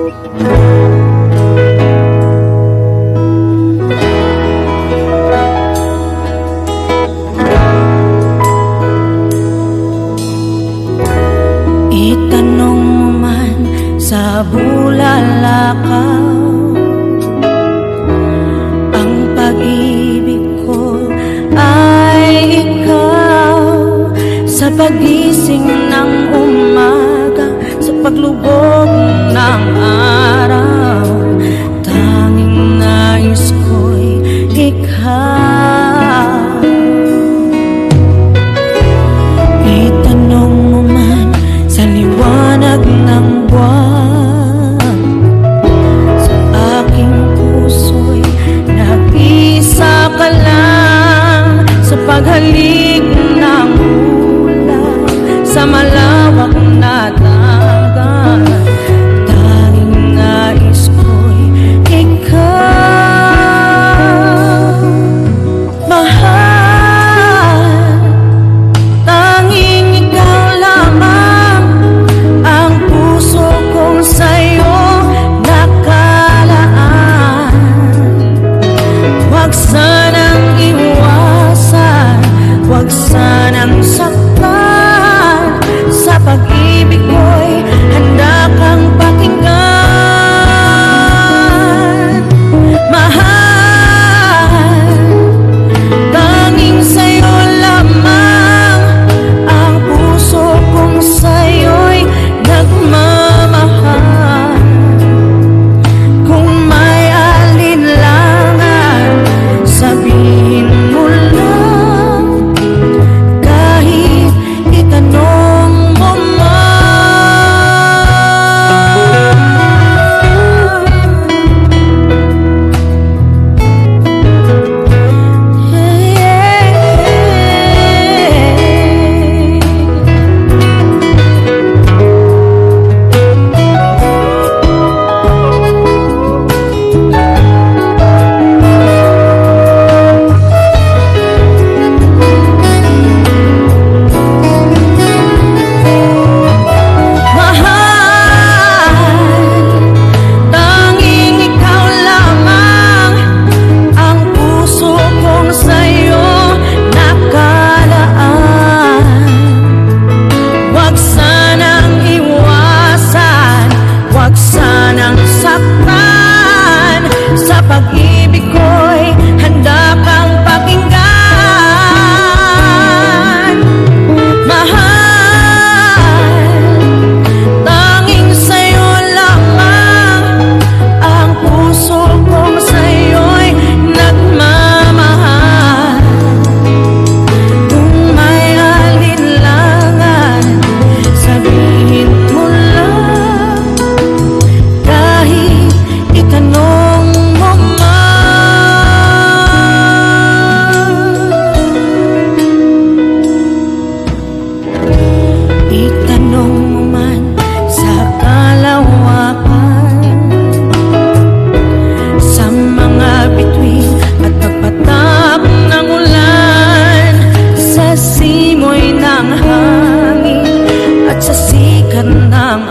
Itanong mo man sa bulalakaw, ang pag-ibig ko ay ikaw. Sa pagising ng umaga, sa paglubog ng araw, tanging nais ko'y ikaw. Itanong mo man sa liwanag ng buwan, sa aking puso'y nag-isa ka lang. Sa paghalik ng ulan sa malawak na dagat, tanging nais ko'y ikaw. Mahal, tanging ikaw lamang ang puso kong sa'yo nakalaan. Huwag sanang iwasan, huwag sanang saktan. Sa pag-ibig ko'y handa kang pakinggan. Mahal, tanging sa'yo lamang ang puso kong sa'yo'y nagmamahal. Kung may alinlangan, sabihin mo lang, kahit itanong mo man. Sa pag-ibig ko'y handa kang pakinggan. Mahal, tanging sa'yo lamang ang puso kong sa'yo'y nagmamahal. Kung may alinlangan, sabihin mo lang, kahit itanong mo man. Itanong mo man sa kalawakan, sa mga bituin at pagpatak ng ulan, sa simoy ng hangin at sa sikat ng